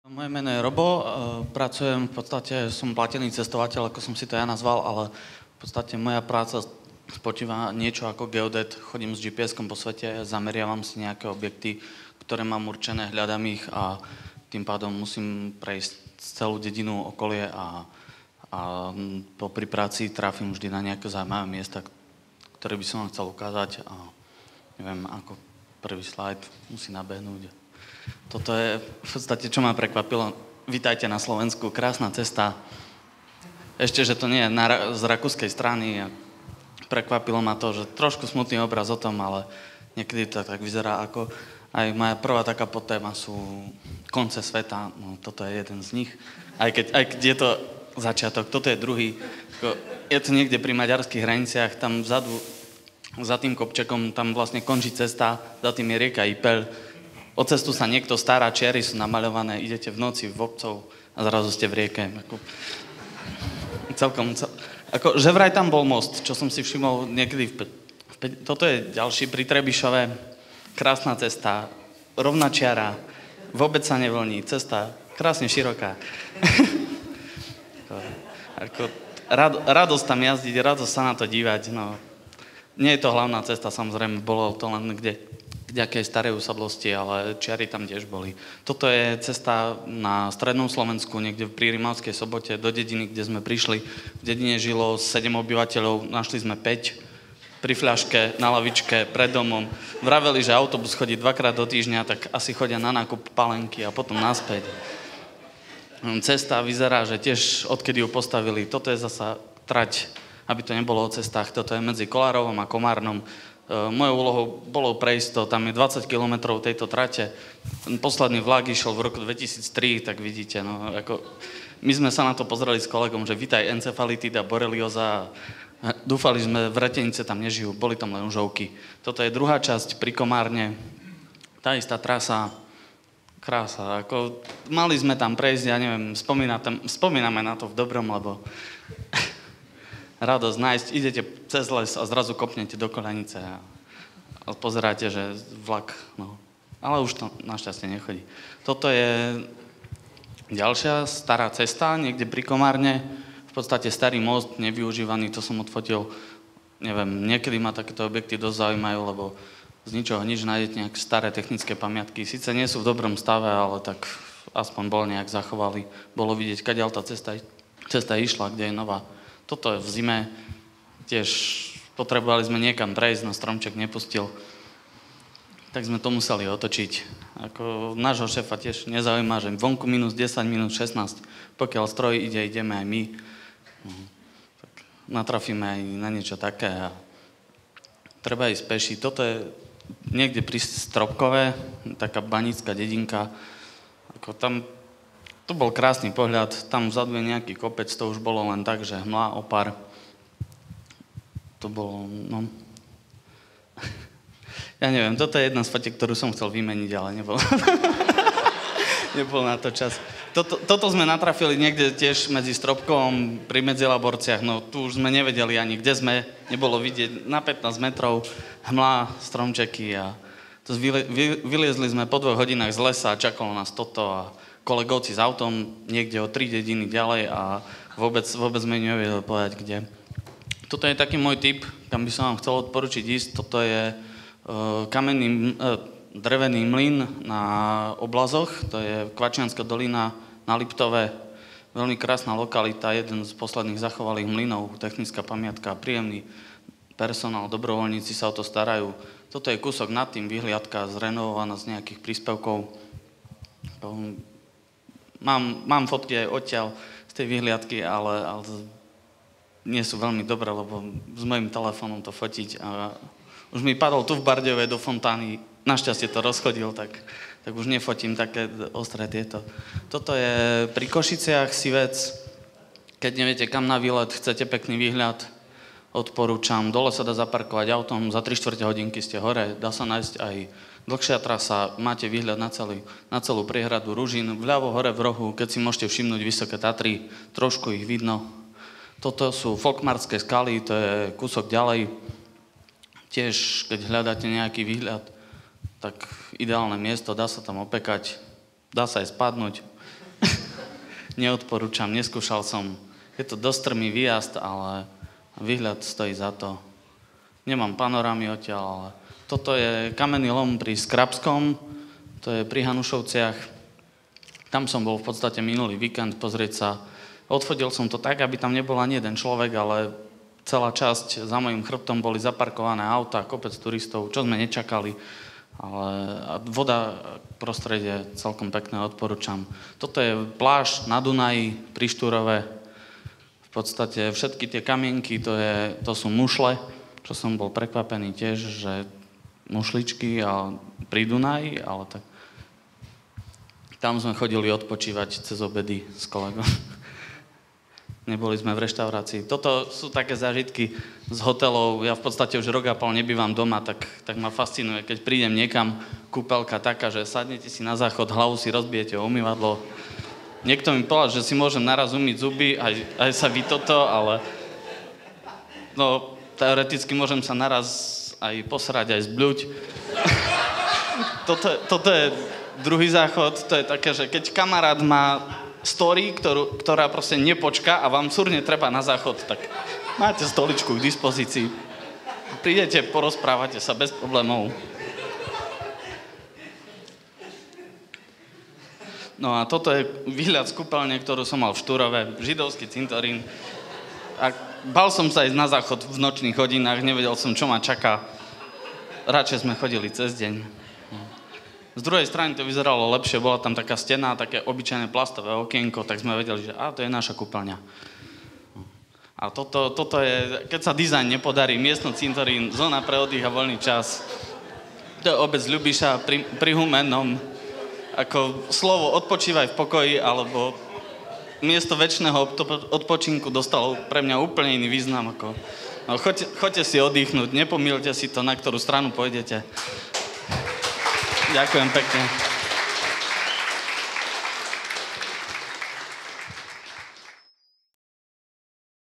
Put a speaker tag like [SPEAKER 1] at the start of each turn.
[SPEAKER 1] Moje meno je Robo, pracujem, v podstate som platený cestovateľ, ako som si to ja nazval, ale v podstate moja práca spočíva niečo ako geodet. Chodím s GPS-kom po svete, zameriavam si nejaké objekty, ktoré mám určené, hľadám ich a tým pádom musím prejsť celú dedinu, okolie a pri práci trafím vždy na nejaké zaujímavé miesta, ktoré by som vám chcel ukázať a neviem, ako prvý slajd musí nabehnúť. Toto je v podstate, čo ma prekvapilo. Vítajte na Slovensku, krásna cesta. Ešte, že to nie je z rakúskej strany. Prekvapilo ma to, že trošku smutný obraz o tom, ale niekedy to tak vyzerá ako... Aj moja prvá taká podtéma sú konce sveta, no toto je jeden z nich. Aj keď je to začiatok, toto je druhý. Je to niekde pri maďarských hraniciach, tam vzadu, za tým kopčekom, tam vlastne končí cesta, za tým je rieka Ipel. O cestu sa niekto stará, čiary sú namaľované, idete v noci v obcov a zrazu ste v rieke. Že vraj tam bol most, čo som si všimol niekedy toto je ďalší pri Trebišove. Krásna cesta, rovná čiara, vôbec sa nevlní, cesta krásne široká. Radosť tam jazdiť, radosť sa na to dívať. No. Nie je to hlavná cesta, samozrejme, bolo to len kde nejakej starej usadlosti, ale čiary tam tiež boli. Toto je cesta na strednom Slovensku, niekde pri Rimavskej Sobote, do dediny, kde sme prišli. V dedine žilo 7 obyvateľov, našli sme 5 pri fľaške, na lavičke, pred domom. Vraveli, že autobus chodí 2-krát do týždňa, tak asi chodia na nákup palenky a potom naspäť. Cesta vyzerá, že tiež odkedy ju postavili, toto je zasa trať, aby to nebolo o cestách, toto je medzi Kolárovom a Komárnom. Mojou úlohou bolo prejsť to, tam je 20 kilometrov tejto trate. Posledný vlak išiel v roku 2003, tak vidíte, no, ako... My sme sa na to pozreli s kolegom, že vítaj encefalitida, borelioza. Dúfali sme, vretenice tam nežijú, boli tam len užovky. Toto je druhá časť pri Komárne. Tá istá trasa, krása. Ako, mali sme tam prejsť, ja neviem, spomíname na to v dobrom, lebo... radosť nájsť, idete cez les a zrazu kopnete do Koľanice a pozeráte, že vlak, no. Ale už to našťastie nechodí. Toto je ďalšia stará cesta, niekde pri Komárne, v podstate starý most, nevyužívaný, to som odfotil, neviem, niekedy ma takéto objekty dosť zaujímajú, lebo z ničoho nič nájdete nejaké staré technické pamiatky. Sice nie sú v dobrom stave, ale tak aspoň bol nejak zachovali. Bolo vidieť, kadiaľ tá cesta išla, kde je nová. Toto je v zime, tiež potrebovali sme niekam prejsť, no stromček nepustil, tak sme to museli otočiť. Ako nášho šéfa tiež nezaujíma, že vonku minus 10, minus 16, pokiaľ stroj ide, ideme aj my. Tak natrafíme aj na niečo také a treba ísť peši. Toto je niekde pri Stropkove, taká banická dedinka, ako tam... To bol krásny pohľad, tam vzadu je nejaký kopec, to už bolo len tak, že hmla, opar. To bolo, no... Ja neviem, toto je jedna z fotiek, ktorú som chcel vymeniť, ale nebol. Nebol na to čas. Toto sme natrafili niekde tiež medzi Stropkovom, pri Medzilaborciach, no tu už sme nevedeli ani, kde sme, nebolo vidieť, na 15 metrov, hmla, stromčeky a... Vyliezli sme po 2 hodinách z lesa a čakalo nás toto a... kolegovci s autom niekde o 3 dediny ďalej a vôbec sme nevedeli povedať, kde. Toto je taký môj tip, kam by som vám chcel odporučiť ísť. Toto je drevený mlyn na Oblazoch, to je Kvačianska dolina na Liptove. Veľmi krásna lokalita, jeden z posledných zachovalých mlynov, technická pamiatka, príjemný personál, dobrovoľníci sa o to starajú. Toto je kúsok nad tým, vyhliadka zrenovovaná z nejakých príspevkov. Mám fotky aj odtiaľ z tej vyhliadky, ale nie sú veľmi dobré, lebo s mojím telefónom to fotiť a už mi padol tu v Bardejove do fontány, našťastie to rozchodil, tak už nefotím také ostré tieto. Toto je pri Košiciach Sivec, keď neviete kam na výlet, chcete pekný výhľad, odporúčam, dole sa dá zaparkovať autom, za 3/4 hodinky ste hore, dá sa nájsť aj dlhšia trasa, máte výhľad na celú priehradu Ružín, vľavo hore v rohu, keď si môžete všimnúť Vysoké Tatry, trošku ich vidno. Toto sú Folkmarské skaly, to je kúsok ďalej. Tiež, keď hľadáte nejaký výhľad, tak ideálne miesto, dá sa tam opekať, dá sa aj spadnúť. neodporúčam, neskúšal som. Je to dosť strmý výjazd, ale výhľad stojí za to. Nemám panorámy odtiaľ, ale toto je kamenný lom pri Skrabskom, to je pri Hanušovciach. Tam som bol v podstate minulý víkend pozrieť sa. Odfotil som to tak, aby tam nebol ani jeden človek, ale celá časť za mojím chrbtom boli zaparkované autá, kopec turistov, čo sme nečakali. Ale voda, prostredie celkom pekné, odporúčam. Toto je pláž na Dunaji, pri Štúrove. V podstate všetky tie kamienky, to sú mušle, čo som bol prekvapený tiež, že mušličky pri Dunaji, ale tak tam sme chodili odpočívať cez obedy s kolegom. Neboli sme v reštaurácii. Toto sú také zážitky z hotelov. Ja v podstate už rok a pol nebývam doma, tak ma fascinuje, keď prídem niekam, kúpeľka taká, že sadnete si na záchod, hlavu si rozbijete o umývadlo. Niekto mi povedal, že si môžem naraz umyť zuby, aj sa ví toto, ale no, teoreticky môžem sa naraz aj posrať, aj zbľuť. Toto je druhý záchod, to je také, že keď kamarát má story, ktorá proste nepočká a vám súrne treba na záchod, tak máte stoličku k dispozícii. Prídete, porozprávate sa bez problémov. No a toto je výhľad z kúpeľne, ktorú som mal v Štúrove, židovský cintorín. A bal som sa ísť na záchod v nočných hodinách, nevedel som, čo ma čaká. Radšej sme chodili cez deň. Z druhej strany to vyzeralo lepšie, bola tam taká stena, také obyčajné plastové okienko, tak sme vedeli, že to je naša kúpeľňa. A toto je, keď sa dizajn nepodarí, miestno cintorín, zóna pre oddych a voľný čas. To je obec Ľubiša pri Humennom. Ako slovo odpočívaj v pokoji, alebo miesto večného odpočinku dostalo pre mňa úplne iný význam. No, choďte si oddychnúť, nepomýlte si to, na ktorú stranu pôjdete. Ďakujem pekne.